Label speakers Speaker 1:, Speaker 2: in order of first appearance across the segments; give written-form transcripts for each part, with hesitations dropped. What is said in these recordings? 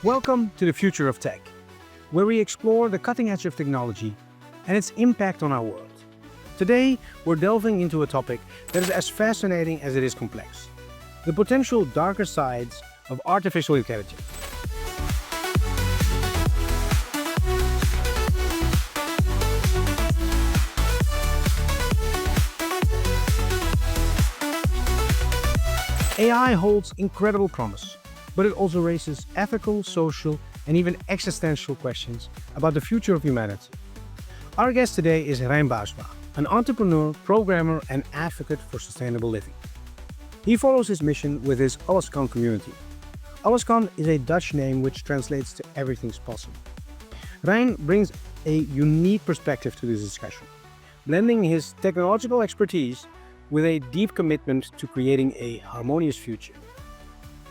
Speaker 1: Welcome to the Future of Tech, where we explore the cutting edge of technology and its impact on our world. Today, we're delving into a topic that is as fascinating as it is complex: the potential darker sides of artificial intelligence. AI holds incredible promise, but it also raises ethical, social, and even existential questions about the future of humanity. Our guest today is Rein Baarsma, an entrepreneur, programmer, and advocate for sustainable living. He follows his mission with his AllesKan community. AllesKan is a Dutch name which translates to everything's possible. Rein brings a unique perspective to this discussion, blending his technological expertise with a deep commitment to creating a harmonious future.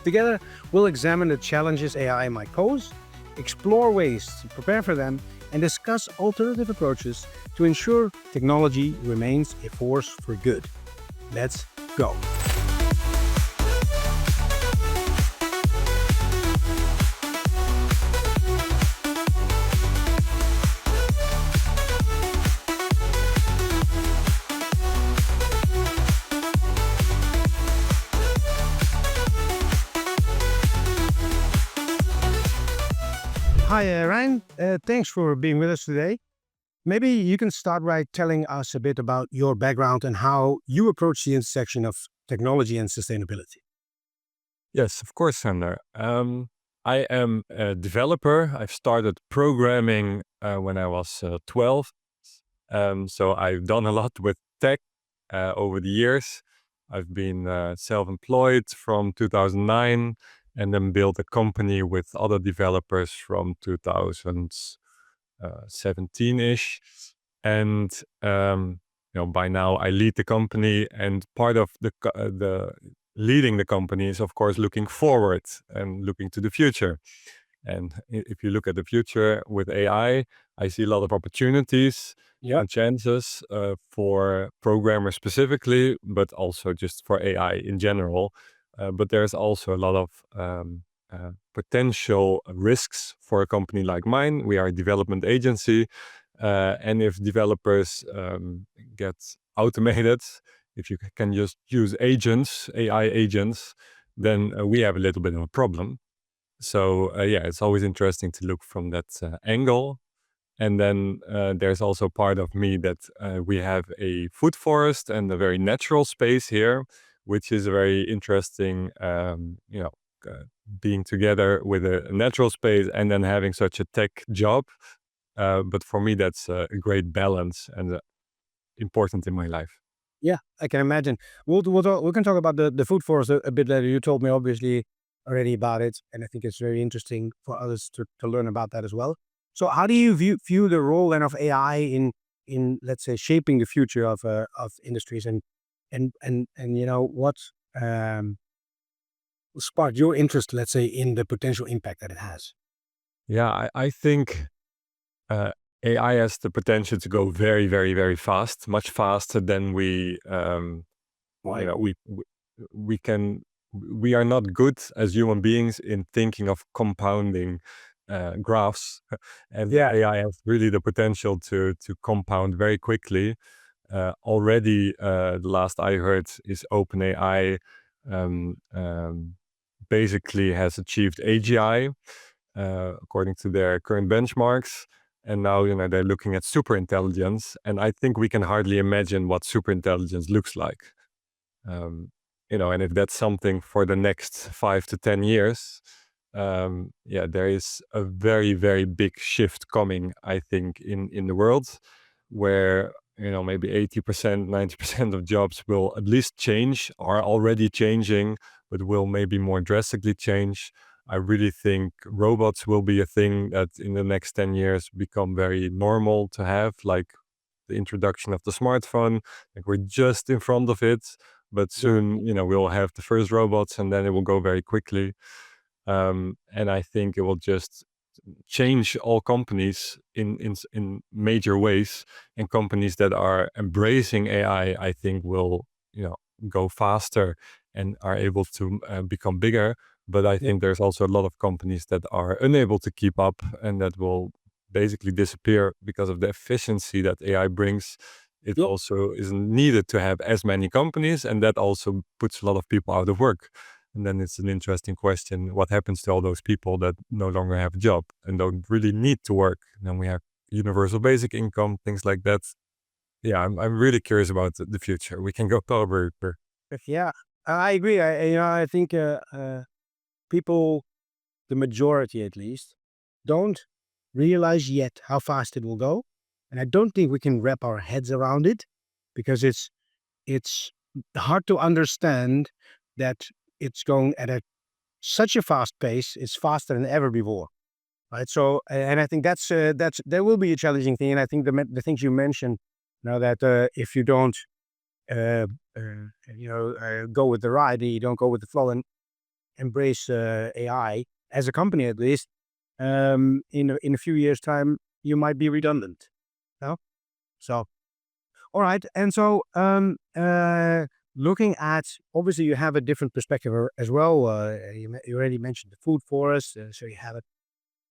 Speaker 1: Together, we'll examine the challenges AI might pose, explore ways to prepare for them, and discuss alternative approaches to ensure technology remains a force for good. Let's go. Hi, Rein. Thanks for being with us today. Maybe you can start by telling us a bit about your background and how you approach the intersection of technology and sustainability.
Speaker 2: Yes, of course, Sander. I am a developer. I've started programming when I was 12. So I've done a lot with tech over the years. I've been self-employed from 2009 and then built a company with other developers from 2017-ish. And by now I lead the company, and part of the leading the company is, of course, looking forward and looking to the future. And if you look at the future with AI, I see a lot of opportunities and chances for programmers specifically, but also just for AI in general. But there's also a lot of potential risks for a company like mine. We are a development agency. And if developers get automated, if you can just use agents, AI agents, then we have a little bit of a problem. So it's always interesting to look from that angle. And then there's also part of me that we have a food forest and a very natural space here, which is very interesting, being together with a natural space and then having such a tech job. But for me, that's a great balance and important in my life.
Speaker 1: Yeah, I can imagine. We can talk about the food forest a bit later. You told me obviously already about it, and I think it's very interesting for others to learn about that as well. So how do you view the role then of AI in let's say shaping the future of industries, and what sparked your interest, let's say, in the potential impact that it has?
Speaker 2: Yeah, I think AI has the potential to go very, very, very fast, much faster than we can. We are not good as human beings in thinking of compounding graphs, and AI has really the potential to compound very quickly. Already, the last I heard is OpenAI basically has achieved AGI according to their current benchmarks. And now, they're looking at superintelligence, and I think we can hardly imagine what superintelligence looks like. And if that's something for the next 5 to 10 years, there is a very, very big shift coming, I think, in the world, where, maybe 80%, 90% of jobs will at least change, are already changing, but will maybe more drastically change. I really think robots will be a thing that in the next 10 years become very normal to have, like the introduction of the smartphone. Like we're just in front of it, but soon, we'll have the first robots, and then it will go very quickly. And I think it will just change all companies in major ways, and companies that are embracing AI, I think will, go faster and are able to become bigger. But I think there's also a lot of companies that are unable to keep up and that will basically disappear because of the efficiency that AI brings. It
Speaker 1: Yeah.
Speaker 2: also isn't needed to have as many companies, and that also puts a lot of people out of work. And then it's an interesting question, what happens to all those people that no longer have a job and don't really need to work? And then we have universal basic income, things like that. Yeah, I'm really curious about the future. We can go over.
Speaker 1: Yeah, I agree. I think people, the majority at least, don't realize yet how fast it will go, and I don't think we can wrap our heads around it because it's hard to understand that it's going at such a fast pace. It's faster than ever before, right? So, and I think that's there will be a challenging thing, and I think the things you mentioned now that if you don't uh, go with the ride, you don't go with the flow and embrace AI as a company at least, in a few years' time, you might be redundant. No, so all right, and so looking at obviously you have a different perspective as well. You already mentioned the food forest, so you have a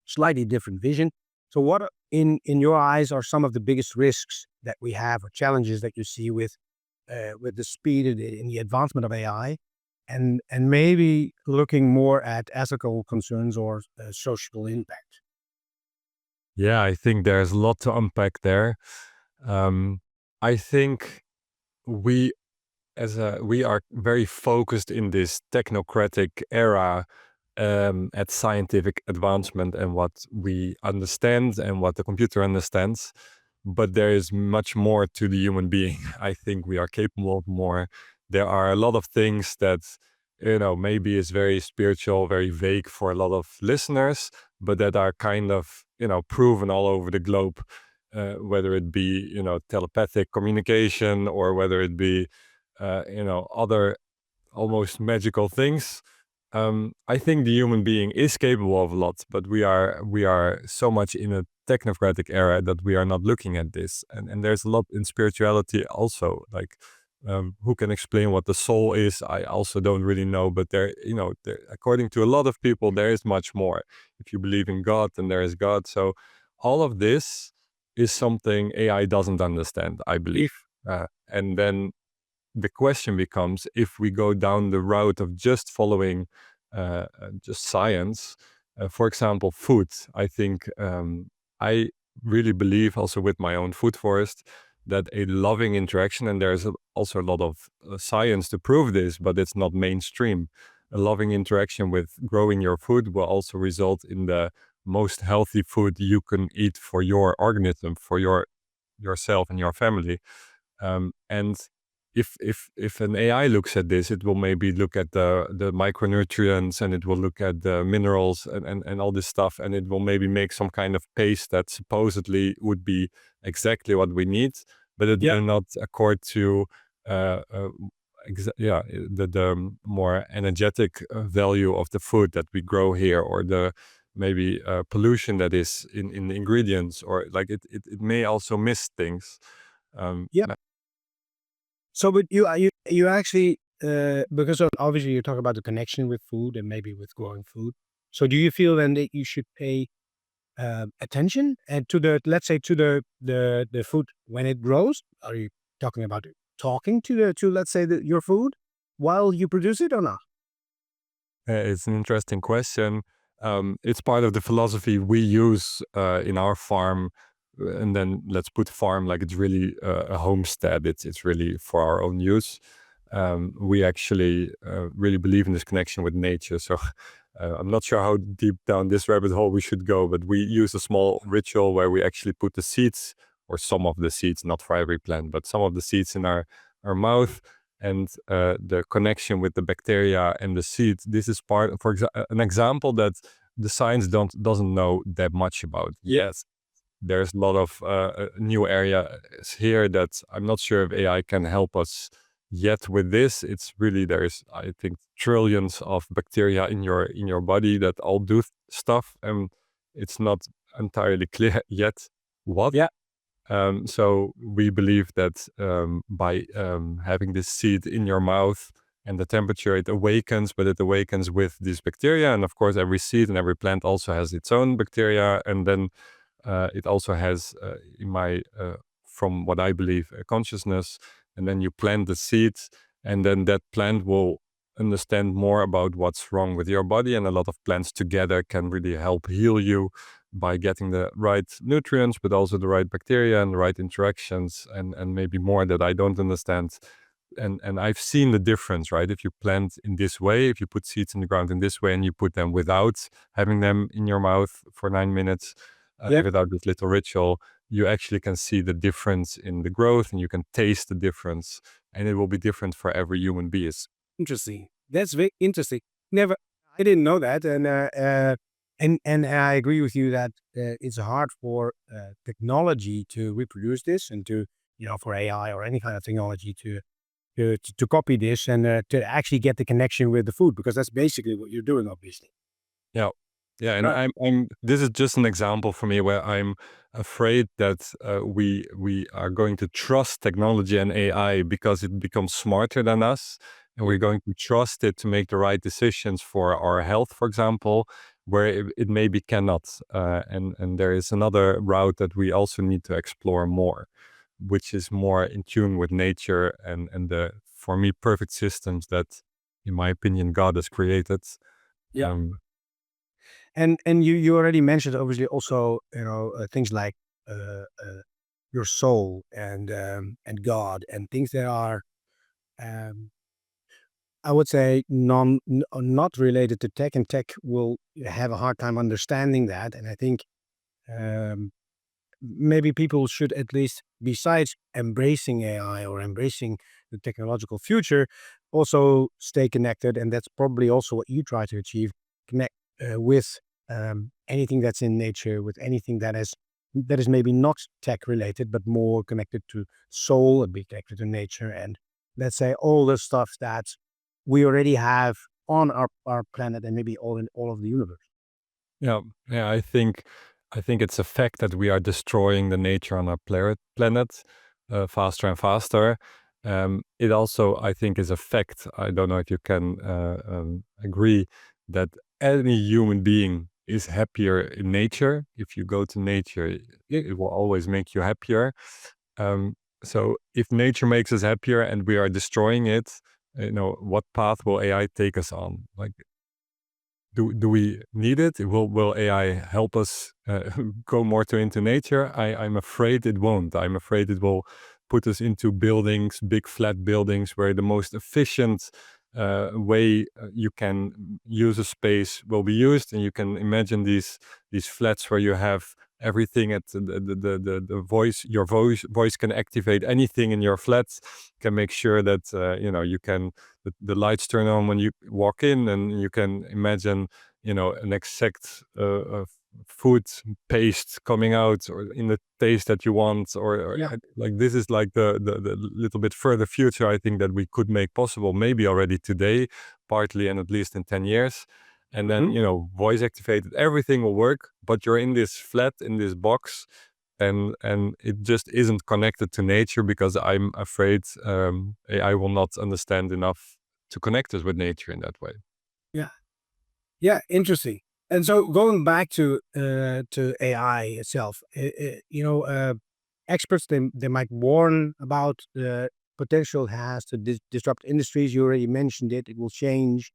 Speaker 1: slightly different vision. So, what in your eyes are some of the biggest risks that we have or challenges that you see with the speed and the advancement of AI, and maybe looking more at ethical concerns or social impact.
Speaker 2: Yeah, I think there's a lot to unpack there. Um, I think we we are very focused in this technocratic era at scientific advancement and what we understand and what the computer understands. But there is much more to the human being. I think we are capable of more. There are a lot of things that, maybe is very spiritual, very vague for a lot of listeners, but that are kind of, proven all over the globe, whether it be, telepathic communication or whether it be, other almost magical things. I think the human being is capable of a lot, but we are so much in a technocratic era that we are not looking at this. And there's a lot in spirituality also. Like, who can explain what the soul is? I also don't really know. But according to a lot of people, there is much more. If you believe in God, then there is God. So all of this is something AI doesn't understand, I believe. And then the question becomes, if we go down the route of just following just science, for example, food. I think I really believe also with my own food forest that a loving interaction, and there's also a lot of science to prove this, but it's not mainstream. A loving interaction with growing your food will also result in the most healthy food you can eat for your organism, for yourself and your family. And if an AI looks at this, it will maybe look at the micronutrients, and it will look at the minerals and all this stuff, and it will maybe make some kind of paste that supposedly would be exactly what we need, but it
Speaker 1: Yeah,
Speaker 2: will not accord to uh, uh, the more energetic value of the food that we grow here, or the maybe pollution that is in the ingredients, or like it may also miss things. Um,
Speaker 1: yeah. So, but you actually because obviously you talk about the connection with food and maybe with growing food. So, do you feel then that you should pay attention and to the, let's say, to the food when it grows? Are you talking about talking to let's say your food while you produce it or not?
Speaker 2: It's an interesting question. It's part of the philosophy we use in our farm, and then let's put farm like it's really a homestead. It's really for our own use. We actually really believe in this connection with nature. So I'm not sure how deep down this rabbit hole we should go, but we use a small ritual where we actually put the seeds, or some of the seeds, not for every plant, but some of the seeds in our mouth, and the connection with the bacteria and the seeds. This is part, for an example that the science doesn't know that much about. Yes, there's a lot of new areas here that I'm not sure if AI can help us yet with this. It's really, there's, I think, trillions of bacteria in your body that all do stuff, and it's not entirely clear yet what.
Speaker 1: Yeah.
Speaker 2: So we believe that by having this seed in your mouth and the temperature, it awakens, but it awakens with these bacteria. And of course, every seed and every plant also has its own bacteria. And then it also has, from what I believe, a consciousness. And then you plant the seeds, and then that plant will understand more about what's wrong with your body. And a lot of plants together can really help heal you by getting the right nutrients, but also the right bacteria and the right interactions, and maybe more that I don't understand. And I've seen the difference, right? If you plant in this way, if you put seeds in the ground in this way, and you put them without having them in your mouth for 9 minutes,
Speaker 1: Yeah.
Speaker 2: without this little ritual, you actually can see the difference in the growth, and you can taste the difference, and it will be different for every human being.
Speaker 1: Interesting. That's very interesting. Never, I didn't know that, and I agree with you that it's hard for technology to reproduce this, and to, for AI or any kind of technology to copy this, and to actually get the connection with the food, because that's basically what you're doing, obviously.
Speaker 2: Yeah. Yeah, and
Speaker 1: Right.
Speaker 2: I'm this is just an example for me where I'm afraid that we are going to trust technology and AI because it becomes smarter than us, and we're going to trust it to make the right decisions for our health, for example, where it maybe cannot. And there is another route that we also need to explore more, which is more in tune with nature, and the, for me, perfect systems that, in my opinion, God has created.
Speaker 1: Yeah.
Speaker 2: Um,
Speaker 1: And you already mentioned, obviously, also, things like uh, uh, your soul, and God, and things that are, um, I would say, not related to tech, and tech will have a hard time understanding that. And I think, um, maybe people should, at least, besides embracing AI or embracing the technological future, also stay connected. And that's probably also what you try to achieve: connect with anything that's in nature, with anything that is maybe not tech related, but more connected to soul, and be connected to nature, and, let's say, all the stuff that we already have on our planet, and maybe all of the universe.
Speaker 2: Yeah, yeah. I think it's a fact that we are destroying the nature on our planet faster and faster. It also, I think, is a fact. I don't know if you can agree that any human being is happier in nature. If you go to nature, it will always make you happier. Um, so if nature makes us happier and we are destroying it, what path will AI take us on? Like, do we need it? Will AI help us go more into nature? I'm afraid it won't. I'm afraid it will put us into buildings, big flat buildings, where the most efficient way you can use a space will be used. And you can imagine these flats where you have everything at the voice. Your voice can activate anything in your flat. Can make sure that you can, the lights turn on when you walk in, and you can imagine an exact food paste coming out, or in the taste that you want, or
Speaker 1: Yeah.
Speaker 2: like, this is like the little bit further future, I think, that we could make possible, maybe already today, partly, and at least in 10 years. And then,
Speaker 1: Mhm.
Speaker 2: voice activated, everything will work, but you're in this flat, in this box, and it just isn't connected to nature, because I'm afraid AI will not understand enough to connect us with nature in that way.
Speaker 1: Yeah. Yeah, interesting. And so, going back to AI itself, experts, they might warn about the potential it has to disrupt industries. You already mentioned it. It will change.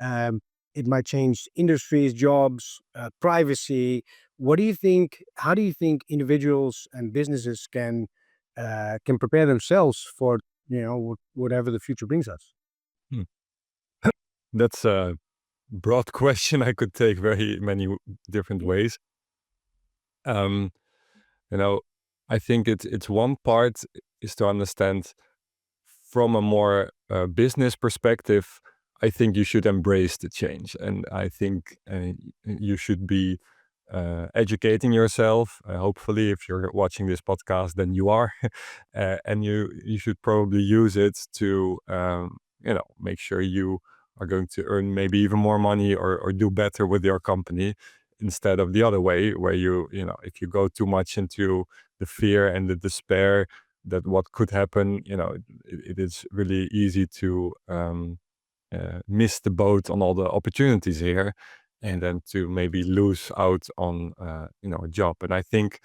Speaker 1: Um, it might change industries, jobs, privacy. What do you think? How do you think individuals and businesses can prepare themselves for, whatever the future brings us?
Speaker 2: Hmm. That's a broad question. I could take very many different ways. Um, you know, I think it's one part is to understand from a more business perspective. I think you should embrace the change, and I think you should be educating yourself. Hopefully, if you're watching this podcast, then you are, and you should probably use it to make sure you are going to earn maybe even more money, or do better with your company, instead of the other way, where if you go too much into the fear and the despair that what could happen, it is really easy to miss the boat on all the opportunities here, and then to maybe lose out on a job. And I think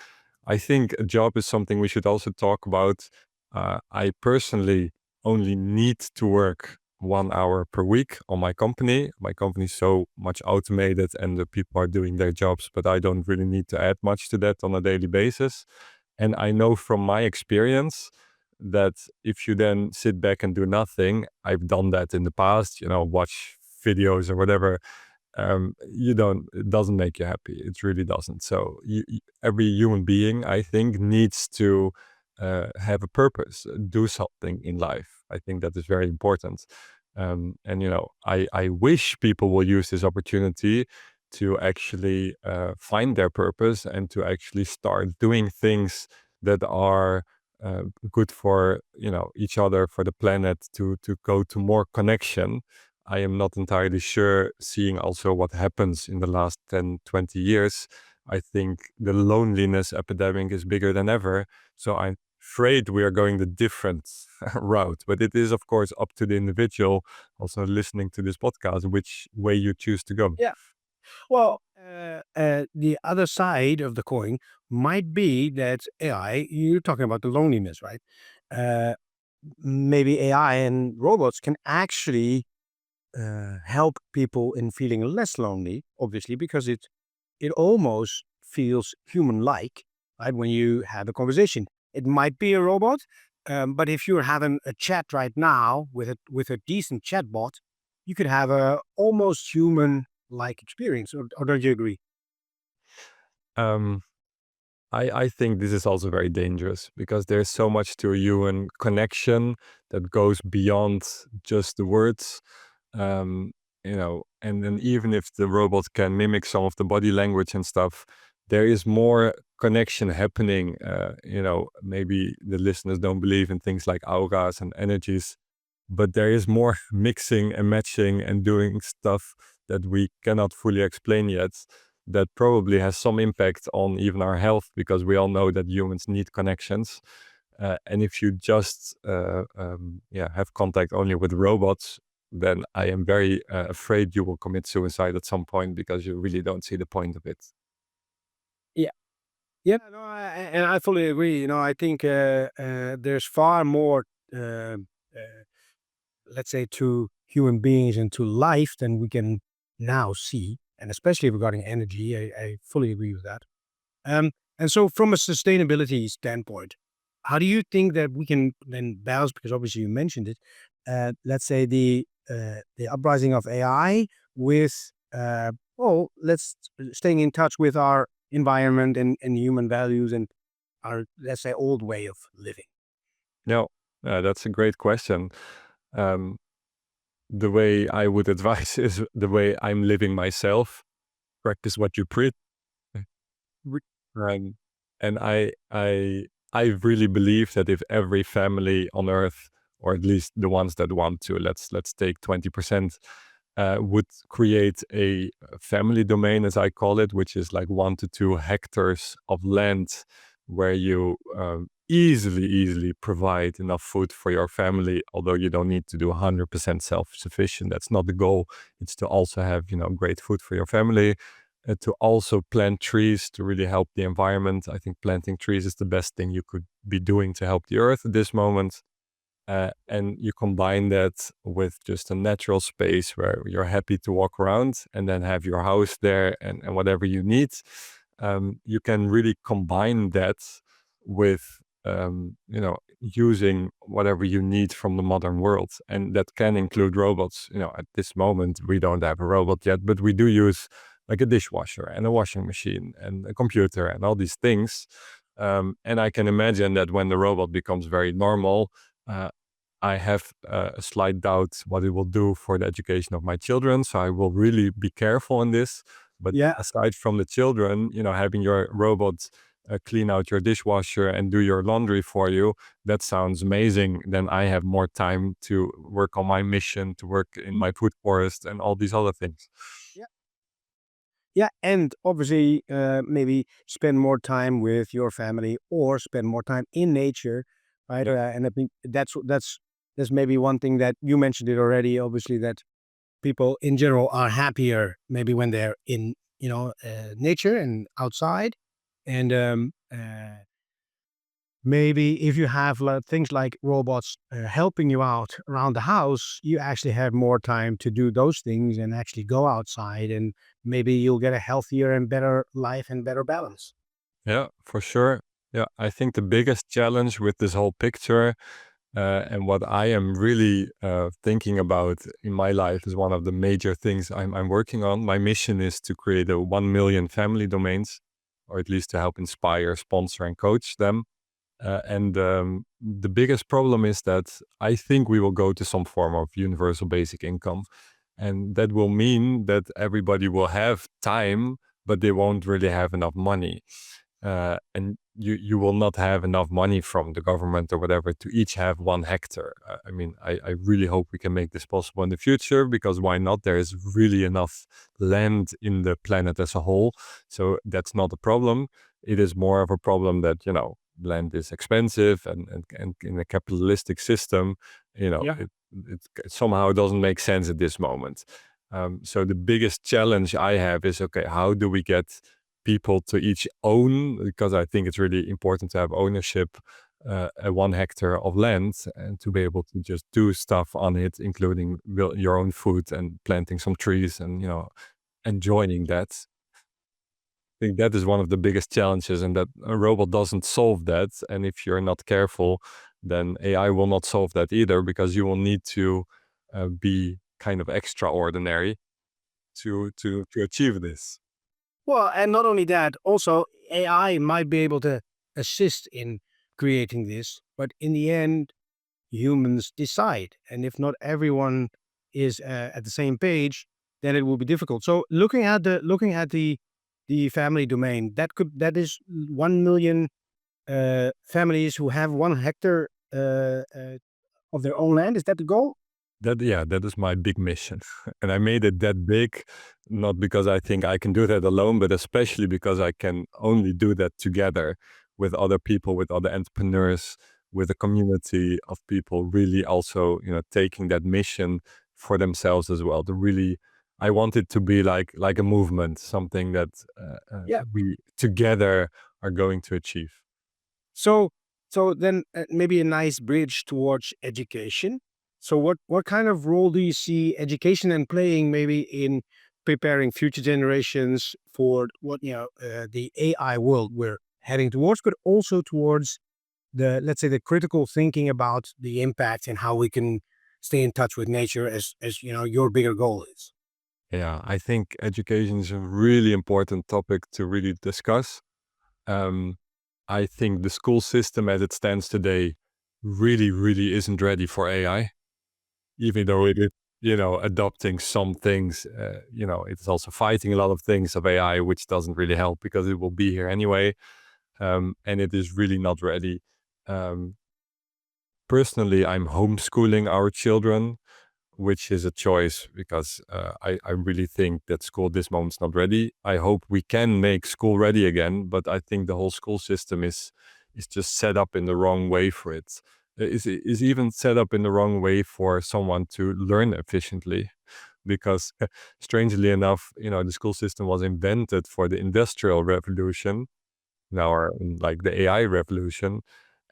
Speaker 2: a job is something we should also talk about. I personally only need to work 1 hour per week on my company. My company is so much automated and the people are doing their jobs, but I don't really need to add much to that on a daily basis. And I know from my experience that if you then sit back and do nothing, I've done that in the past, watch videos or whatever, it doesn't make you happy. It really doesn't. So every human being, I think, needs to have a purpose, do something in life. I think that is very important. And I wish people will use this opportunity to actually find their purpose and to actually start doing things that are good for each other, for the planet, to go to more connection. I am not entirely sure, seeing also what happens in the last 10, 20 years. I think the loneliness epidemic is bigger than ever. So I'm afraid we are going the different route. But it is, of course, up to the individual also listening to this podcast, which way you choose to go.
Speaker 1: Yeah. Well, the other side of the coin might be that AI, you're talking about the loneliness, right? Uh, Maybe AI and robots can actually help people in feeling less lonely, obviously, because it almost feels human-like, right? When you have a conversation, it might be a robot, but if you're having a chat right now with a decent chatbot, you could have a almost human-like experience. Or don't you agree?
Speaker 2: Um, I think this is also very dangerous because there's so much to a human connection that goes beyond just the words. Um, and then even if the robot can mimic some of the body language and stuff, there is more connection happening. Maybe the listeners don't believe in things like auras and energies, but there is more mixing and matching and doing stuff that we cannot fully explain yet, that probably has some impact on even our health, because we all know that humans need connections. And if you just have contact only with robots, then I am very afraid you will commit suicide at some point, because you really don't see the point of it.
Speaker 1: Yeah. Yeah, no, and I fully agree. I think there's far more, let's say, to human beings and to life than we can now see, and especially regarding energy, I fully agree with that. And so, from a sustainability standpoint, how do you think that we can then balance? Because obviously you mentioned it. Let's say the uprising of AI with, let's staying in touch with our environment and human values and our, let's say, old way of living.
Speaker 2: Now, that's a great question. Um, the way I would advise is the way I'm living myself: practice what you preach. Um, and I really believe that if every family on earth, or at least the ones that want to, let's take 20%, would create a family domain, as I call it, which is like 1 to 2 hectares of land, where you easily provide enough food for your family. Although you don't need to do 100% self-sufficient. That's not the goal. It's to also have great food for your family, to also plant trees to really help the environment. I think planting trees is the best thing you could be doing to help the earth at this moment. And you combine that with just a natural space where you're happy to walk around, and then have your house there, and whatever you need. You can really combine that with, using whatever you need from the modern world. And that can include robots. At this moment, we don't have a robot yet, but we do use like a dishwasher and a washing machine and a computer and all these things. And I can imagine that when the robot becomes very normal, uh, I have a slight doubt what it will do for the education of my children. So I will really be careful in this. But
Speaker 1: Yeah.
Speaker 2: aside from the children, having your robot clean out your dishwasher and do your laundry for you, that sounds amazing. Then I have more time to work on my mission, to work in my food forest and all these other things.
Speaker 1: Yeah, and obviously, maybe spend more time with your family or spend more time in nature, right?
Speaker 2: Yeah.
Speaker 1: And I think that's maybe one thing that you mentioned it already. Obviously, that people in general are happier maybe when they're in nature and outside, and maybe if you have things like robots helping you out around the house, you actually have more time to do those things and actually go outside, and maybe you'll get a healthier and better life and better balance.
Speaker 2: Yeah, for sure. Yeah, I think the biggest challenge with this whole picture, and what I am really thinking about in my life, is one of the major things I'm working on. My mission is to create 1 million family domains, or at least to help inspire, sponsor, and coach them. And the biggest problem is that I think we will go to some form of universal basic income. And that will mean that everybody will have time, but they won't really have enough money. And you will not have enough money from the government or whatever to each have 1 hectare. I mean, I really hope we can make this possible in the future, because why not? There is really enough land in the planet as a whole. So that's not a problem. It is more of a problem that, land is expensive, and in a capitalistic system,
Speaker 1: Yeah.
Speaker 2: it somehow doesn't make sense at this moment. So the biggest challenge I have is, okay, how do we get people to each own, because I think it's really important to have ownership, a 1 hectare of land, and to be able to just do stuff on it, including your own food and planting some trees and, enjoying that. I think that is one of the biggest challenges, and that a robot doesn't solve that. And if you're not careful, then AI will not solve that either, because you will need to be kind of extraordinary to achieve this.
Speaker 1: Well, and not only that, also AI might be able to assist in creating this, but in the end, humans decide. And if not everyone is at the same page, then it will be difficult. So looking at the family domain, that is 1 million families who have 1 hectare of their own land. Is that the goal?
Speaker 2: That is my big mission. And I made it that big, not because I think I can do that alone, but especially because I can only do that together with other people, with other entrepreneurs, with a community of people really also, taking that mission for themselves as well. To really, I want it to be like a movement, something that
Speaker 1: Yeah.
Speaker 2: we together are going to achieve.
Speaker 1: So, so then maybe a nice bridge towards education. So, what kind of role do you see education and playing maybe in preparing future generations for the AI world we're heading towards, but also towards the, let's say, the critical thinking about the impact and how we can stay in touch with nature, as your bigger goal is.
Speaker 2: Yeah, I think education is a really important topic to really discuss. Um, I think the school system as it stands today really, really isn't ready for AI, even though it is, adopting some things. It's also fighting a lot of things of AI, which doesn't really help because it will be here anyway. And it is really not ready. Um, Personally, I'm homeschooling our children, which is a choice because I really think that school this moment's not ready. I hope we can make school ready again, but I think the whole school system is just set up in the wrong way for it. Is even set up in the wrong way for someone to learn efficiently, because strangely enough, the school system was invented for the industrial revolution, now are in like the AI revolution.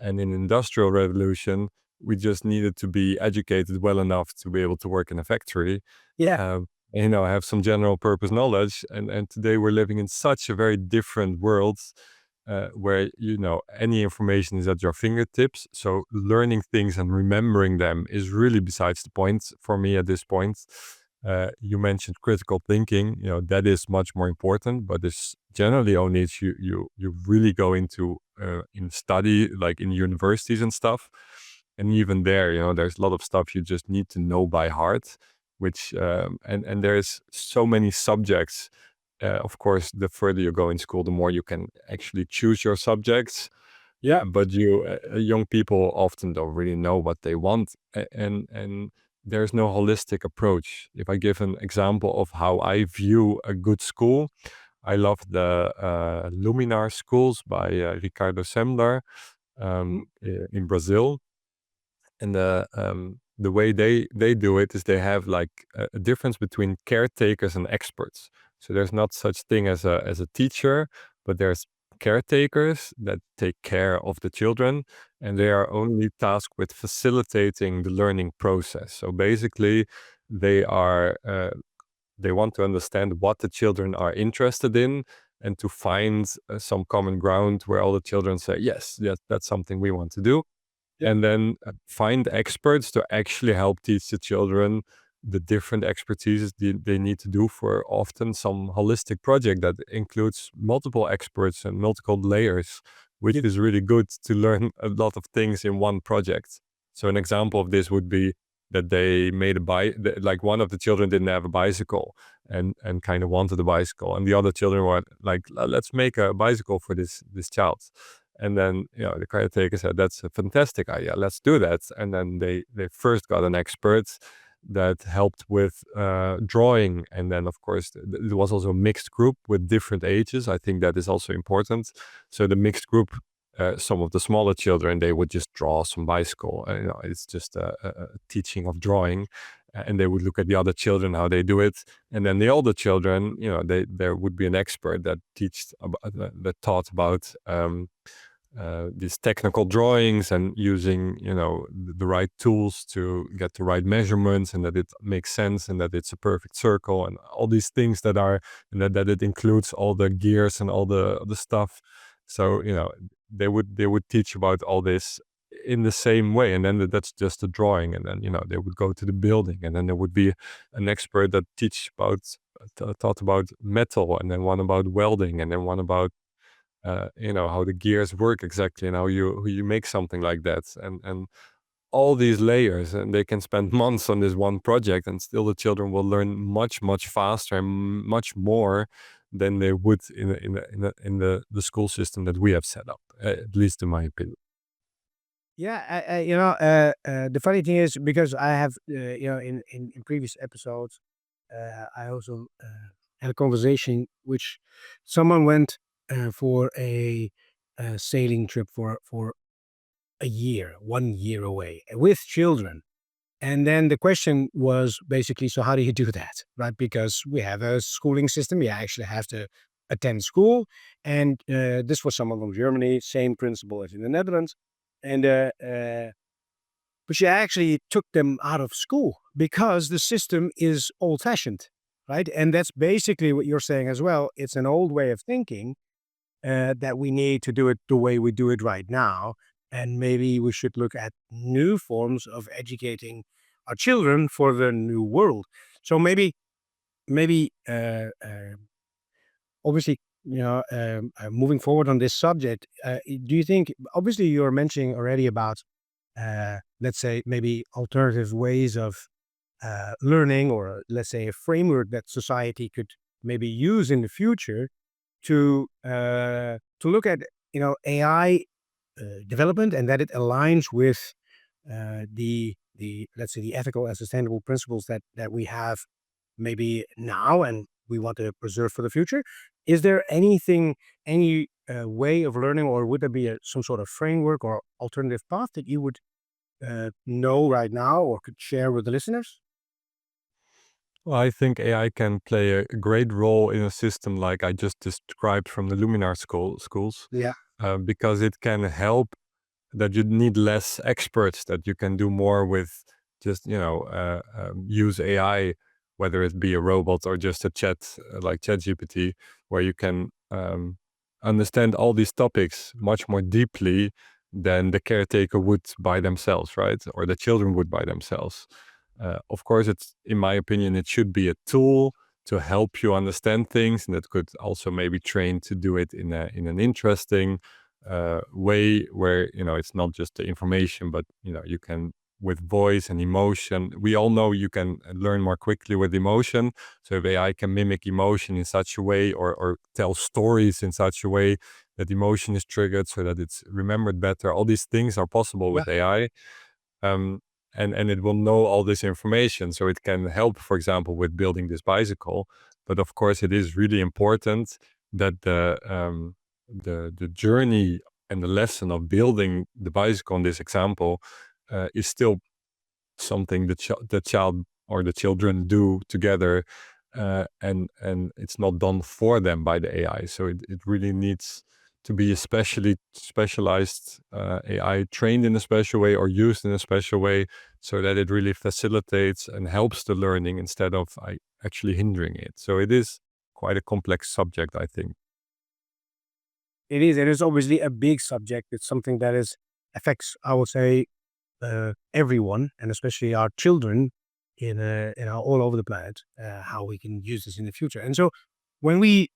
Speaker 2: And in industrial revolution, we just needed to be educated well enough to be able to work in a factory,
Speaker 1: Yeah.
Speaker 2: um, have some general purpose knowledge. And today we're living in such a very different world, where, any information is at your fingertips. So learning things and remembering them is really besides the point for me at this point. You mentioned critical thinking, that is much more important, but this generally only if you really go into in study, like in universities and stuff. And even there, there's a lot of stuff you just need to know by heart, which and there's so many subjects. Of course, the further you go in school, the more you can actually choose your subjects.
Speaker 1: Yeah.
Speaker 2: But young people often don't really know what they want, and there's no holistic approach. If I give an example of how I view a good school, I love the Luminar schools by Ricardo Semler,
Speaker 1: Mhm.
Speaker 2: in Brazil. And the way they do it is they have like a difference between caretakers and experts. So there's not such thing as a teacher, but there's caretakers that take care of the children, and they are only tasked with facilitating the learning process. So basically, they are they want to understand what the children are interested in and to find some common ground where all the children say, yes, that's something we want to do.
Speaker 1: Yeah.
Speaker 2: And then find experts to actually help teach the children the different expertises they need to do for often some holistic project that includes multiple experts and multiple layers, which
Speaker 1: Yeah.
Speaker 2: is really good to learn a lot of things in one project. So an example of this would be that they made like one of the children didn't have a bicycle and kind of wanted a bicycle, and the other children were like, let's make a bicycle for this child. And then, the caretaker said, that's a fantastic idea. Let's do that. And then they first got an expert that helped with drawing. And then, of course, it was also a mixed group with different ages. I think that is also important. So the mixed group, some of the smaller children, they would just draw some bicycle. It's just a teaching of drawing. And they would look at the other children, how they do it. And then the older children, there would be an expert that taught about these technical drawings and using the right tools to get the right measurements and that it makes sense and that it's a perfect circle and all these things that are and that it includes all the gears and all the stuff. So they would teach about all this in the same way, and then that's just a drawing, and then they would go to the building, and then there would be an expert that taught about metal, and then one about welding, and then one about how the gears work exactly and how you make something like that, and all these layers, and they can spend months on this one project, and still the children will learn much faster and much more than they would in the school system that we have set up, at least in my opinion.
Speaker 1: Yeah, the funny thing is because I have, in previous episodes, I also had a conversation which someone went for a sailing trip for a year, 1 year away with children. And then the question was basically, so how do you do that, right? Because we have a schooling system. You actually have to attend school. And this was someone from Germany, same principle as in the Netherlands. And but she actually took them out of school because the system is old fashioned, right? And that's basically what you're saying as well. It's an old way of thinking that we need to do it the way we do it right now. And maybe we should look at new forms of educating our children for the new world. So maybe, obviously, moving forward on this subject, do you think, obviously, you're mentioning already about, let's say, maybe alternative ways of learning, or let's say a framework that society could maybe use in the future to look at AI development, and that it aligns with the let's say the ethical and sustainable principles that we have maybe now and we want to preserve for the future. Is there any way of learning, or would there be some sort of framework or alternative path that you would know right now or could share with the listeners?
Speaker 2: Well, I think AI can play a great role in a system like I just described from the Luminar schools,
Speaker 1: Yeah.
Speaker 2: because it can help that you need less experts, that you can do more with just, use AI, whether it be a robot or just a chat like ChatGPT, where you can understand all these topics much more deeply than the caretaker would by themselves, right? Or the children would by themselves. Of course, in my opinion, it should be a tool to help you understand things, and that could also maybe train to do it in an interesting way where it's not just the information, but you can with voice and emotion. We all know you can learn more quickly with emotion. So if AI can mimic emotion in such a way, or tell stories in such a way that emotion is triggered so that it's remembered better, all these things are possible
Speaker 1: Yeah.
Speaker 2: with AI. um, and it will know all this information, so it can help, for example, with building this bicycle. But of course, it is really important that the journey and the lesson of building the bicycle in this example is still something the child or the children do together, and it's not done for them by the AI. So it really needs to be especially specialized AI, trained in a special way or used in a special way, so that it really facilitates and helps the learning instead of actually hindering it. So it is quite a complex subject, I think.
Speaker 1: It is. It is obviously a big subject. It's something that affects, I would say, everyone, and especially our children all over the planet. How we can use this in the future. And so, when we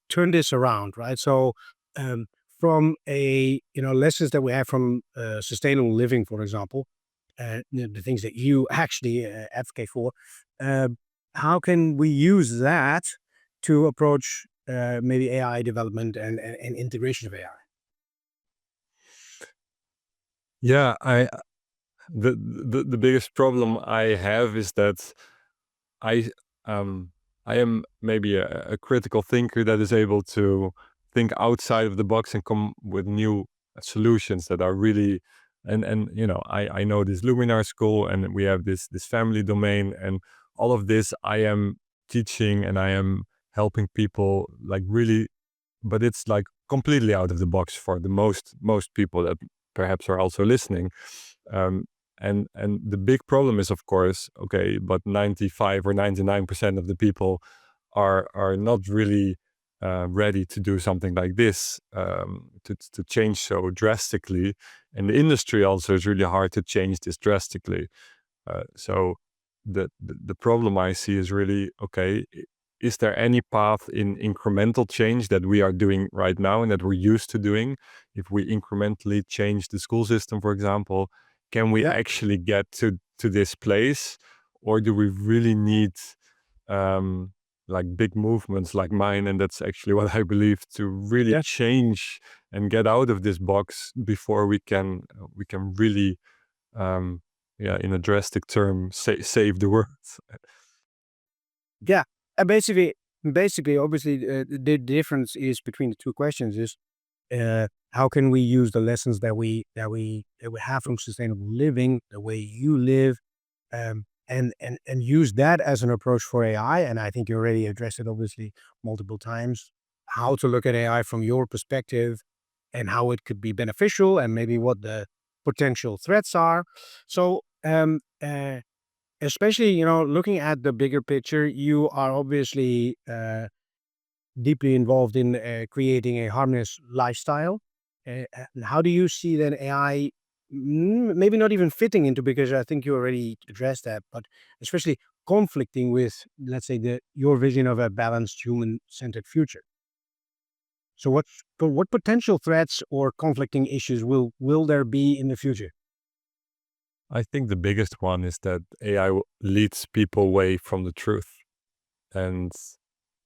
Speaker 1: turn this around, right? So, um, from lessons that we have from sustainable living, for example, the things that you actually advocate for, uh, how can we use that to approach maybe AI development and integration of AI?
Speaker 2: Yeah, the biggest problem I have is that I um I am maybe a critical thinker that is able to think outside of the box and come with new solutions that are really, and I know this Luminar school, and we have this family domain, and all of this I am teaching and I am helping people like really, but it's like completely out of the box for the most people that perhaps are also listening. um, and the big problem is, of course, okay, but 95 or 99% of the people are not really ready to do something like this, to change so drastically, and the industry also is really hard to change this drastically. So the problem I see is really, okay, is there any path in incremental change that we are doing right now and that we're used to doing? If we incrementally change the school system, for example, can we
Speaker 1: Yeah.
Speaker 2: actually get to this place, or do we really need um, like big movements like mine? And that's actually what I believe, to really
Speaker 1: Yeah.
Speaker 2: change and get out of this box before we can really yeah, in a drastic term, save the world.
Speaker 1: Yeah, and basically, obviously, the difference is between the two questions is how can we use the lessons that we have from sustainable living, the way you live, and use that as an approach for AI. And I think you already addressed it, obviously, multiple times. How to look at AI from your perspective, and how it could be beneficial, and maybe what the potential threats are. So, especially, looking at the bigger picture, you are obviously deeply involved in creating a harmonious lifestyle. And how do you see then AI, maybe not even fitting into, because I think you already addressed that, but especially conflicting with, let's say, your vision of a balanced human-centered future? So what potential threats or conflicting issues will there be in the future?
Speaker 2: I think the biggest one is that AI leads people away from the truth, and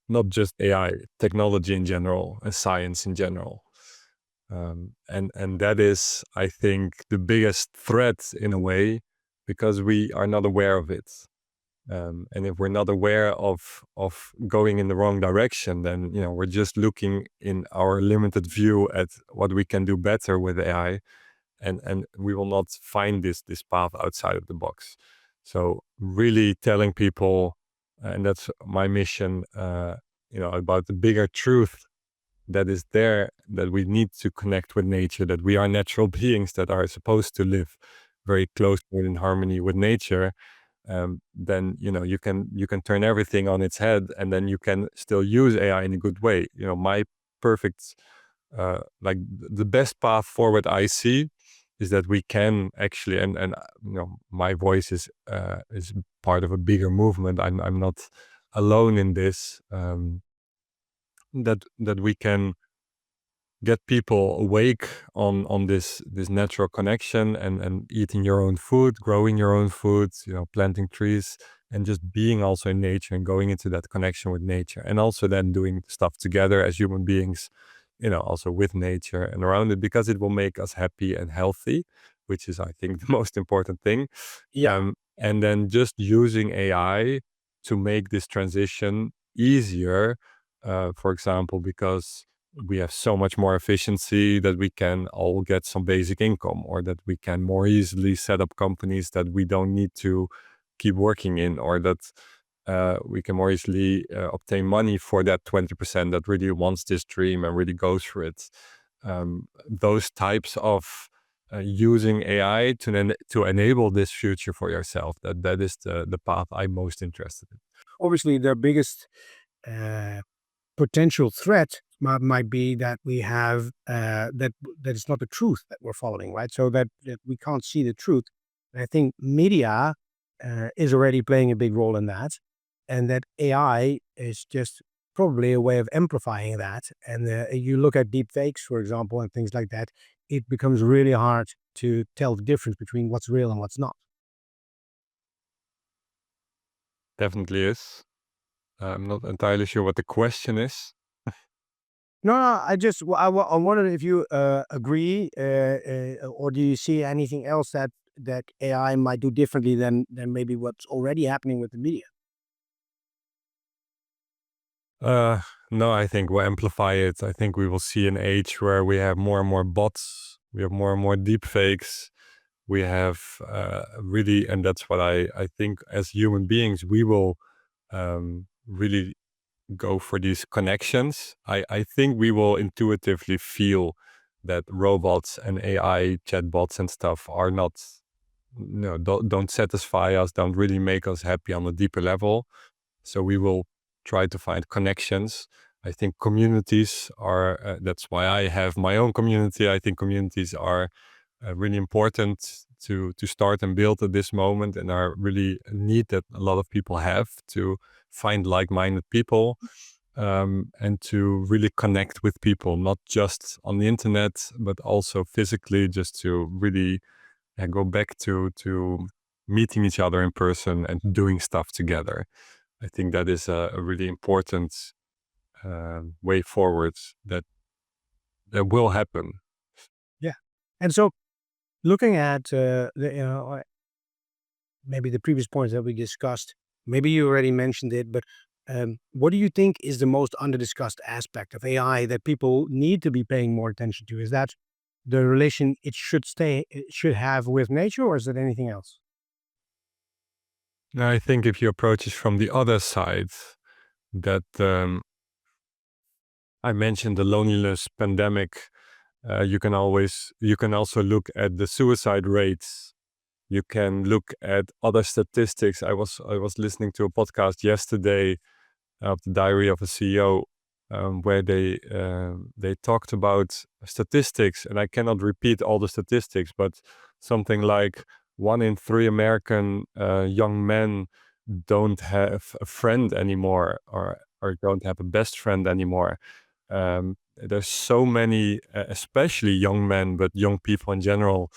Speaker 2: not just AI, technology in general, and science in general. And that is, I think, the biggest threat in a way, because we are not aware of it. And if we're not aware of going in the wrong direction, then we're just looking in our limited view at what we can do better with AI, and we will not find this path outside of the box. So really telling people, and that's my mission, about the bigger truth that is there, that we need to connect with nature, that we are natural beings that are supposed to live very closely in harmony with nature. Then you can turn everything on its head, and then you can still use AI in a good way. My perfect, like the best path forward I see is that we can actually, and my voice is part of a bigger movement. I'm not alone in this. That we can get people awake on this natural connection, and eating your own food, growing your own food, planting trees, and just being also in nature and going into that connection with nature, and also then doing stuff together as human beings, also with nature and around it, because it will make us happy and healthy, which is, I think, the most important thing.
Speaker 1: Yeah.
Speaker 2: And then just using AI to make this transition easier, for example, because we have so much more efficiency that we can all get some basic income, or that we can more easily set up companies that we don't need to keep working in, or that we can more easily obtain money for that 20% that really wants this dream and really goes for it. Those types of using AI to enable this future for yourself, that is the path I'm most interested in.
Speaker 1: Obviously, their biggest potential threat might be that we have that it's not the truth that we're following, right? So that we can't see the truth. And I think media is already playing a big role in that, and that AI is just probably a way of amplifying that. And you look at deep fakes, for example, and things like that, it becomes really hard to tell the difference between what's real and what's not.
Speaker 2: Definitely is. I'm not entirely sure what the question is.
Speaker 1: No, no, I wondered if you agree, or do you see anything else that AI might do differently than maybe what's already happening with the media?
Speaker 2: No, I think we'll amplify it. I think we will see an age where we have more and more bots, we have more and more deep fakes. We have really, and that's what I think as human beings, we will really go for these connections. I think we will intuitively feel that robots and AI chatbots and stuff are not, no, don't satisfy us, don't really make us happy on a deeper level. So we will try to find connections. I think communities are, that's why I have my own community. I think communities are really important to start and build at this moment, and are really a need that a lot of people have to find like-minded people, and to really connect with people, not just on the internet, but also physically, just to really go back to meeting each other in person and doing stuff together. I think that is a really important way forward that will happen.
Speaker 1: Yeah. And so looking at maybe the previous points that we discussed, maybe you already mentioned it, but what do you think is the most under-discussed aspect of AI that people need to be paying more attention to? Is that the relation it should have with nature, or is it anything else?
Speaker 2: Now, I think if you approach it from the other side, that I mentioned the loneliness pandemic. You can also look at the suicide rates. You can look at other statistics. I was listening to a podcast yesterday of the Diary of a CEO, where they talked about statistics, and I cannot repeat all the statistics, but something like 1 in 3 American young men don't have a friend anymore, or don't have a best friend anymore. There's so many, especially young men, but young people in general,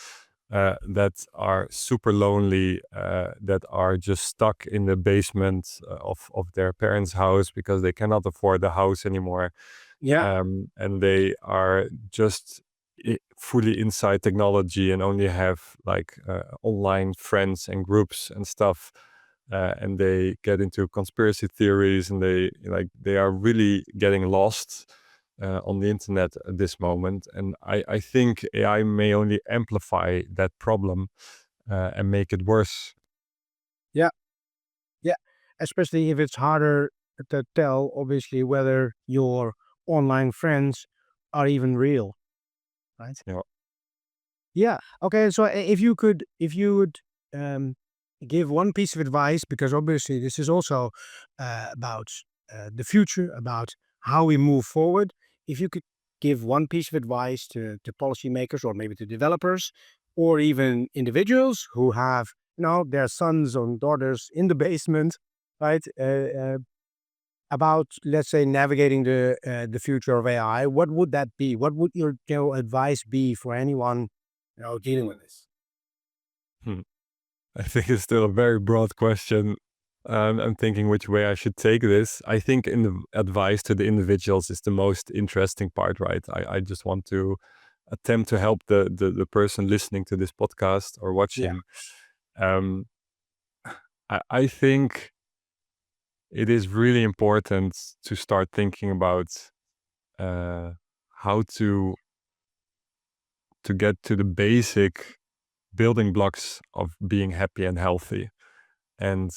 Speaker 2: that are super lonely, that are just stuck in the basement of their parents' house because they cannot afford the house anymore.
Speaker 1: Yeah.
Speaker 2: And they are just fully inside technology and only have like online friends and groups and stuff. And they get into conspiracy theories, and they are really getting lost on the internet at this moment. And I think AI may only amplify that problem and make it worse.
Speaker 1: Yeah. Yeah. Especially if it's harder to tell, obviously, whether your online friends are even real, right?
Speaker 2: You know,
Speaker 1: Yeah. Okay. So if you would um, give one piece of advice, because obviously this is also about the future, about how we move forward. If you could give one piece of advice to policymakers, or maybe to developers, or even individuals who have, their sons or daughters in the basement, right? About, let's say, navigating the future of AI, what would that be? What would your advice be for anyone dealing with this?
Speaker 2: hmm. I think it's still a very broad question. I'm thinking which way I should take this. I think in the advice to the individuals is the most interesting part, right? I just want to attempt to help the person listening to this podcast or
Speaker 1: Yeah.
Speaker 2: watching. Um, I think it is really important to start thinking about how to get to the basic building blocks of being happy and healthy. And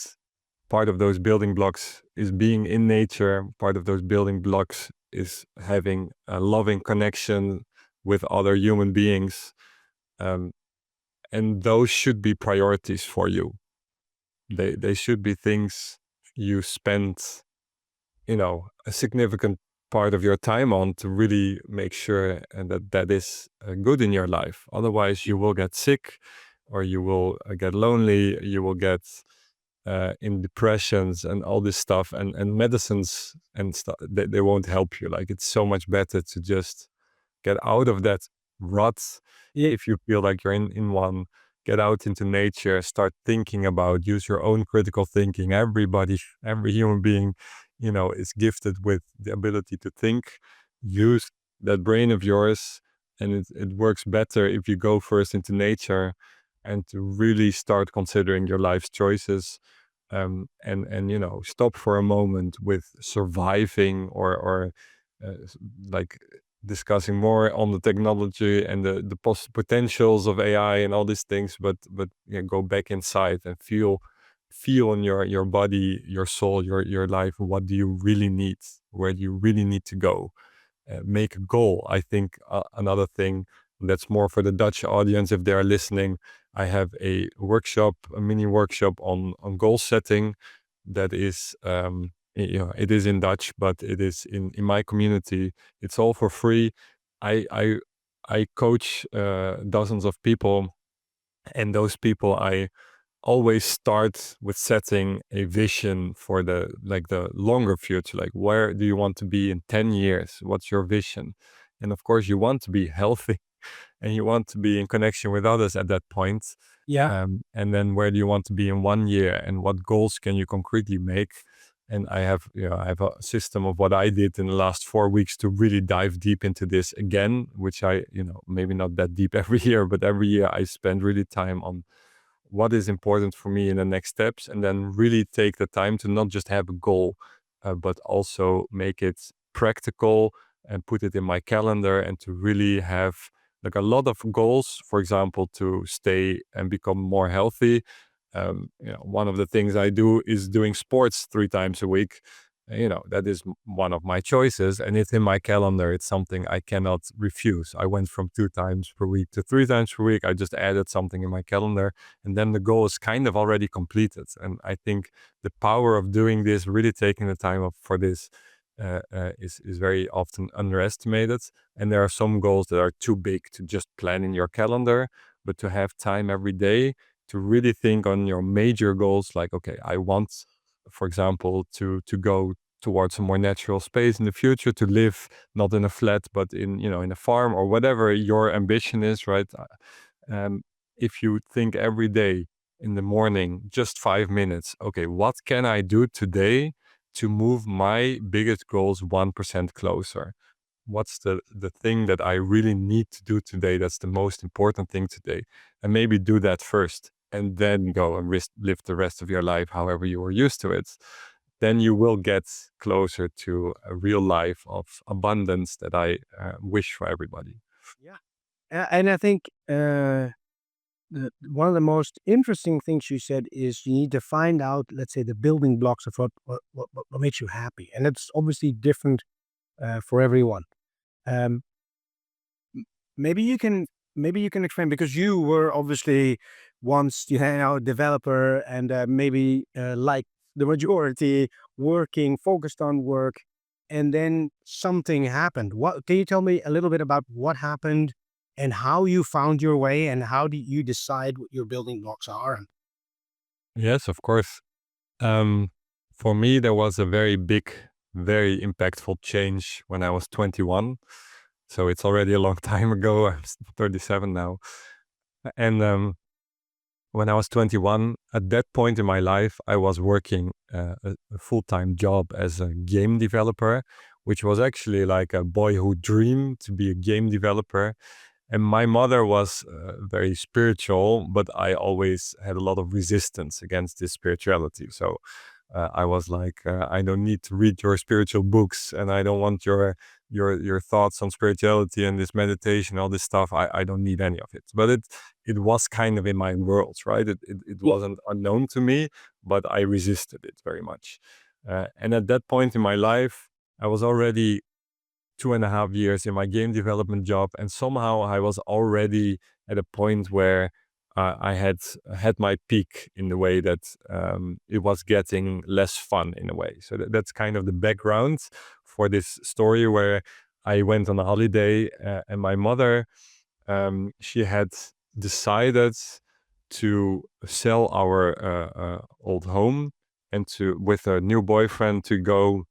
Speaker 2: part of those building blocks is being in nature. Part of those building blocks is having a loving connection with other human beings. Um, and those should be priorities for you. They should be things you spend, a significant part of your time on to really make sure and that is good in your life. Otherwise, you will get sick, or you will get lonely. You will get in depressions and all this stuff, and medicines and stuff. They won't help you. Like, it's so much better to just get out of that rut. If you feel like you're in one, get out into nature, start thinking about, use your own critical thinking. Every human being, is gifted with the ability to think. Use that brain of yours, and it works better if you go first into nature and to really start considering your life's choices. And stop for a moment with surviving, or like discussing more on the technology and the potentials of AI and all these things, but go back inside and feel in your body, your soul, your life. What do you really need? Where do you really need to go? Make a goal. I think another thing that's more for the Dutch audience, if they are listening, I have a mini workshop on goal setting. That is, it is in Dutch, but it is in my community. It's all for free. I coach dozens of people, and those people, I always start with setting a vision for the longer future. Like, where do you want to be in 10 years? What's your vision? And of course, you want to be healthy and you want to be in connection with others at that point.
Speaker 1: Yeah.
Speaker 2: And then where do you want to be in 1 year, and what goals can you concretely make? And I have a system of what I did in the last 4 weeks to really dive deep into this again, which I, maybe not that deep every year, but every year I spend really time on what is important for me in the next steps, and then really take the time to not just have a goal, but also make it practical and put it in my calendar, and to really have like a lot of goals. For example, to stay and become more healthy. One of the things I do is doing sports 3 times a week. That is one of my choices, and it's in my calendar. It's something I cannot refuse. I went from 2 times per week to 3 times per week. I just added something in my calendar, and then the goal is kind of already completed. And I think the power of doing this, really taking the time up for this, is very often underestimated. And there are some goals that are too big to just plan in your calendar, but to have time every day to really think on your major goals. Like, okay, I want, for example, to go towards a more natural space in the future, to live not in a flat, but in a farm, or whatever your ambition is, right? If you think every day in the morning, just 5 minutes, okay, what can I do today to move my biggest goals 1% closer? What's the thing that I really need to do today? That's the most important thing today. And maybe do that first, and then go and live the rest of your life however you were used to it. Then you will get closer to a real life of abundance that I wish for everybody.
Speaker 1: Yeah. And I think one of the most interesting things you said is you need to find out, let's say, the building blocks of what makes you happy. And it's obviously different for everyone. Um, maybe you can explain, because you were obviously once a developer, and maybe like the majority, working, focused on work, and then something happened. What can you tell me a little bit about what happened and how you found your way, and how do you decide what your building blocks are?
Speaker 2: Yes, of course. Um, for me, there was a very big, very impactful change when I was 21. So it's already a long time ago. I'm 37 now. And when I was 21, at that point in my life, I was working a full-time job as a game developer, which was actually like a boyhood dream to be a game developer. And my mother was very spiritual, but I always had a lot of resistance against this spirituality. So I was like, I don't need to read your spiritual books, and I don't want your your thoughts on spirituality and this meditation, all this stuff. I don't need any of it. But it was kind of in my world, right? It
Speaker 1: Yeah.
Speaker 2: wasn't unknown to me, but I resisted it very much. And at that point in my life, I was already 2.5 years in my game development job, and somehow I was already at a point where I had my peak in the way that it was getting less fun in a way. So that's kind of the background for this story where I went on a holiday, and my mother, she had decided to sell our old home and to with a new boyfriend to go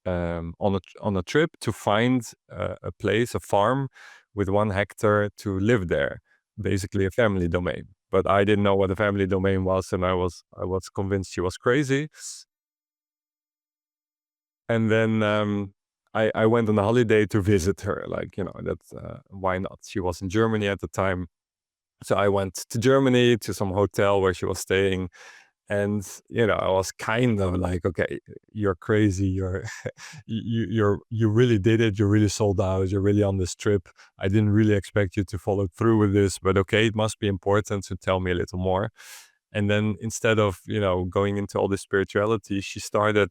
Speaker 2: on a trip to find a place, a farm with 1 hectare to live there, basically a family domain. But I didn't know what a family domain was, and I was convinced she was crazy. And then I went on a holiday to visit her, like, that's why not? She was in Germany at the time. So I went to Germany to some hotel where she was staying. And, I was kind of like, okay, you're crazy. You really did it. You really sold out. You're really on this trip. I didn't really expect you to follow through with this, but okay, it must be important to tell me a little more. And then instead of, going into all this spirituality, she started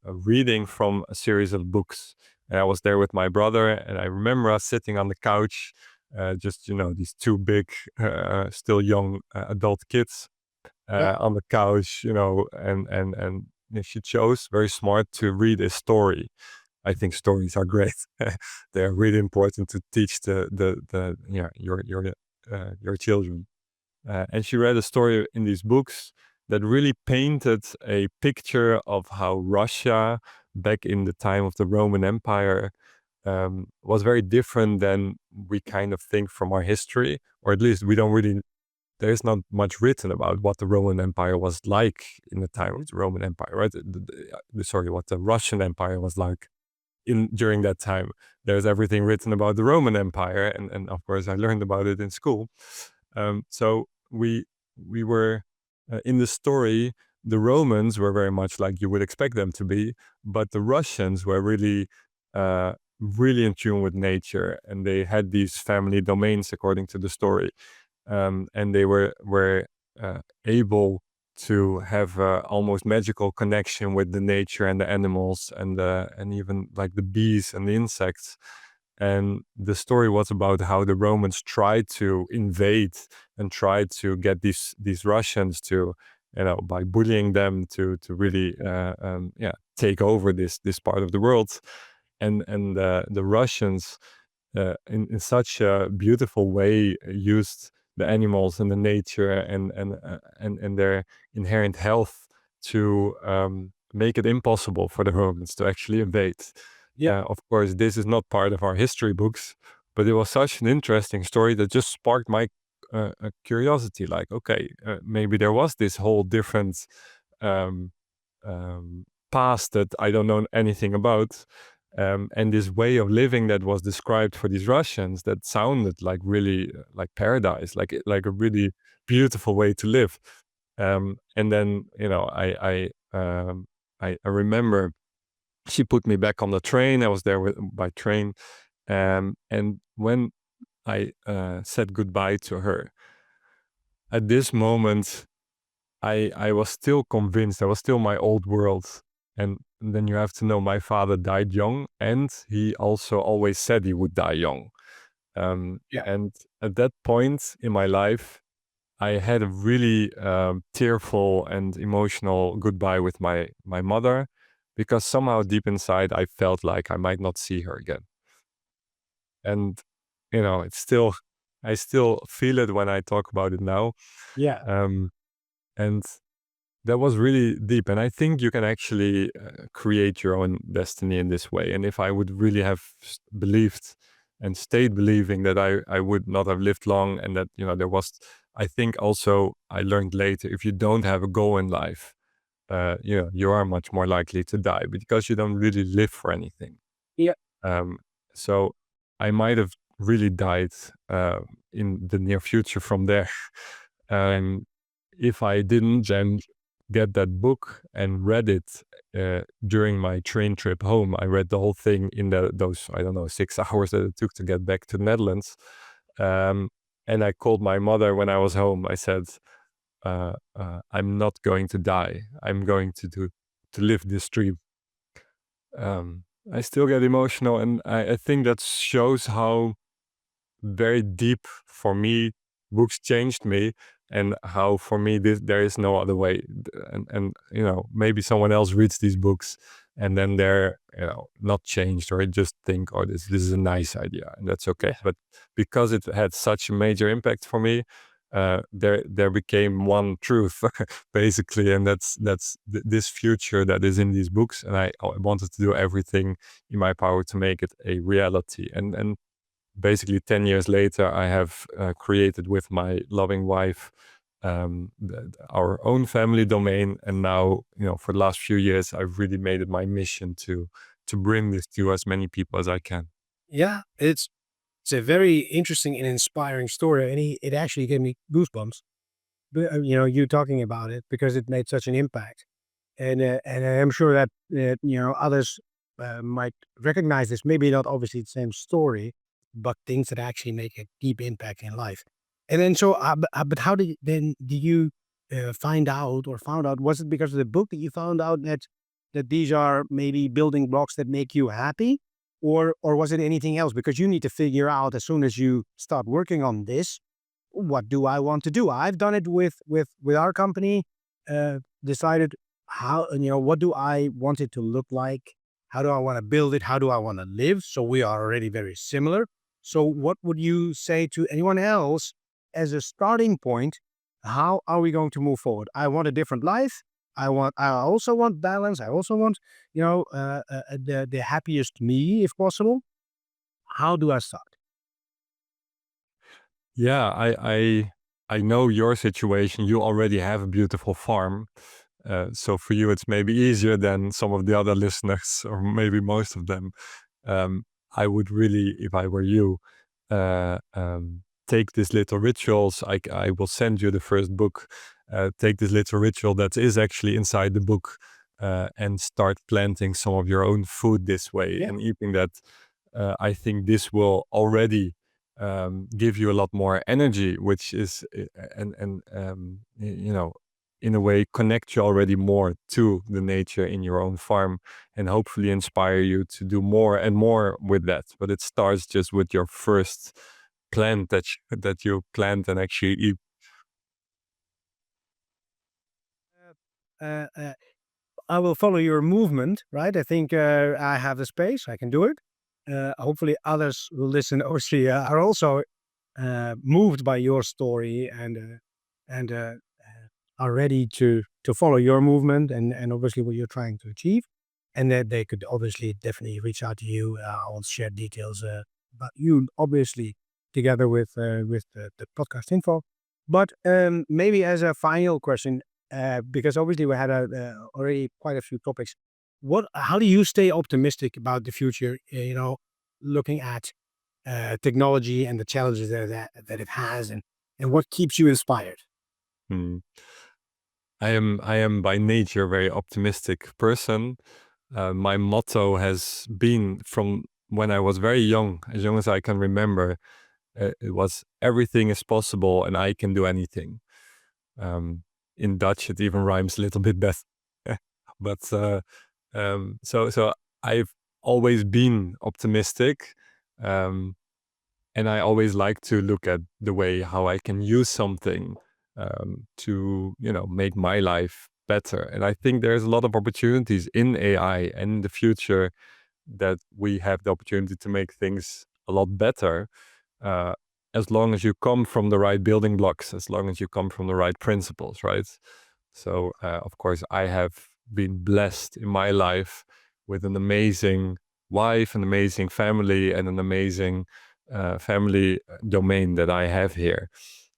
Speaker 2: reading from a series of books. And I was there with my brother, and I remember us sitting on the couch, just, these two big, still young adult kids
Speaker 1: Yeah.
Speaker 2: on the couch, and she chose, very smart, to read a story. I think stories are great. They're really important to teach your children. And she read a story in these books that really painted a picture of how Russia, back in the time of the Roman Empire, was very different than we kind of think from our history, or at least we don't really. There's not much written about what the Roman Empire was like in the time of the Roman Empire, right? Sorry, what the Russian Empire was like during that time. There's everything written about the Roman Empire, and of course I learned about it in school. So we were in the story. The Romans were very much like you would expect them to be, but the Russians were really in tune with nature, and they had these family domains according to the story, and they were able to have almost magical connection with the nature and the animals and even like the bees and the insects. And the story was about how the Romans tried to invade and tried to get these Russians to, by bullying them to really take over this part of the world. And the Russians, in such a beautiful way, used the animals and the nature and their inherent health to make it impossible for the Romans to actually invade.
Speaker 1: Yeah.
Speaker 2: Of course, this is not part of our history books, but it was such an interesting story that just sparked my curiosity. Like, okay, maybe there was this whole different um, past that I don't know anything about. And this way of living that was described for these Russians, that sounded like really like paradise, like a really beautiful way to live. And then I remember she put me back on the train. I was there by train, and when I said goodbye to her, at this moment I was still convinced. I was still my old world. And then you have to know my father died young, and he also always said he would die young.
Speaker 1: Yeah.
Speaker 2: And at that point in my life, I had a really tearful and emotional goodbye with my mother, because somehow deep inside I felt like I might not see her again. And it's still, I still feel it when I talk about it now.
Speaker 1: Yeah.
Speaker 2: Um, and that was really deep. And I think you can actually create your own destiny in this way. And if I would really have believed and stayed believing that I would not have lived long, and that, there was, I think also I learned later, if you don't have a goal in life, you are much more likely to die because you don't really live for anything.
Speaker 1: Yeah.
Speaker 2: Um, so I might have really died in the near future from there. Um, if I didn't then get that book and read it during my train trip home. I read the whole thing in those, I don't know, 6 hours that it took to get back to the Netherlands. And I called my mother when I was home. I said, I'm not going to die. I'm going to live this dream. I still get emotional, and I think that shows how very deep for me books changed me, and how for me there is no other way. And maybe someone else reads these books and then they're not changed, or just think, oh, this is a nice idea, and that's okay.
Speaker 1: Yeah.
Speaker 2: But because it had such a major impact for me, there became one truth basically, and that's this future that is in these books, and I wanted to do everything in my power to make it a reality. And basically 10 years later, I have created with my loving wife our own family domain. And now, for the last few years, I've really made it my mission to bring this to as many people as I can.
Speaker 1: Yeah, it's a very interesting and inspiring story, and it actually gave me goosebumps. But, you talking about it because it made such an impact, and I'm sure that others might recognize this. Maybe not obviously the same story, but things that actually make a deep impact in life. And then so, but how did you find out or found out? Was it because of the book that you found out that these are maybe building blocks that make you happy, or was it anything else? Because you need to figure out as soon as you start working on this, what do I want to do? I've done it with our company. Decided how what do I want it to look like? How do I want to build it? How do I want to live? So we are already very similar. So what would you say to anyone else as a starting point? How are we going to move forward? I want a different life. I also want balance. I also want the happiest me if possible. How do I start?
Speaker 2: Yeah, I know your situation. You already have a beautiful farm. So for you, it's maybe easier than some of the other listeners, or maybe most of them. I would really, if I were you, take these little rituals. I will send you the first book. Take this little ritual that is actually inside the book, and start planting some of your own food this way
Speaker 1: Yeah.
Speaker 2: and eating that. I think this will already give you a lot more energy, which is in a way connect you already more to the nature in your own farm, and hopefully inspire you to do more and more with that. But it starts just with your first plant that you plant and actually eat.
Speaker 1: Uh, uh, I will follow your movement, right? I think I have the space. I can do it. Hopefully, others who listen obviously are also moved by your story and are ready to follow your movement and obviously what you're trying to achieve. And that they could obviously definitely reach out to you. I'll share details about you, obviously, together with the podcast info. But maybe as a final question, because obviously we had already quite a few topics. How do you stay optimistic about the future? Looking at technology and the challenges that it has, and what keeps you inspired?
Speaker 2: Hmm. I am by nature a very optimistic person. My motto has been from when I was very young, as young as I can remember, it was everything is possible and I can do anything. Um, in Dutch, it even rhymes a little bit better. But so I've always been optimistic, um, and I always like to look at the way how I can use something to make my life better. And I think there's a lot of opportunities in AI and in the future that we have the opportunity to make things a lot better, uh, as long as you come from the right building blocks, as long as you come from the right principles, right? So, of course, I have been blessed in my life with an amazing wife, an amazing family, and an amazing family domain that I have here,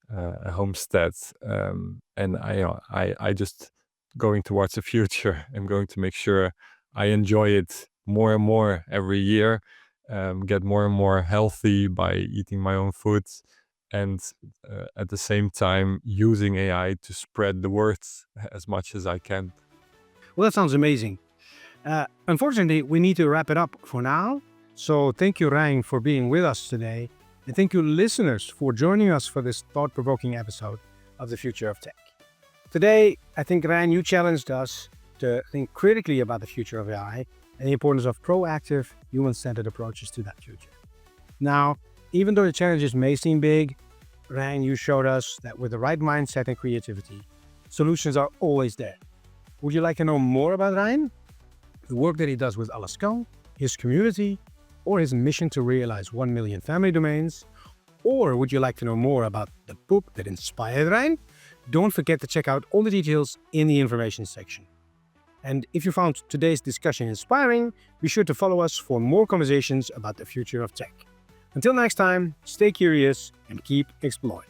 Speaker 2: a homestead. And I just going towards the future. I'm going to make sure I enjoy it more and more every year, get more and more healthy by eating my own food, and at the same time using AI to spread the word as much as I can.
Speaker 1: Well, that sounds amazing. Unfortunately, we need to wrap it up for now. So thank you, Rein, for being with us today. And thank you, listeners, for joining us for this thought-provoking episode of the Future of Tech. Today, I think, Rein, you challenged us to think critically about the future of AI and the importance of proactive, human-centered approaches to that future. Now, even though the challenges may seem big, Rein, you showed us that with the right mindset and creativity, solutions are always there. Would you like to know more about Rein? The work that he does with AllesKan, his community, or his mission to realize 1 million family domains? Or would you like to know more about the book that inspired Rein? Don't forget to check out all the details in the information section. And if you found today's discussion inspiring, be sure to follow us for more conversations about the future of tech. Until next time, stay curious and keep exploring.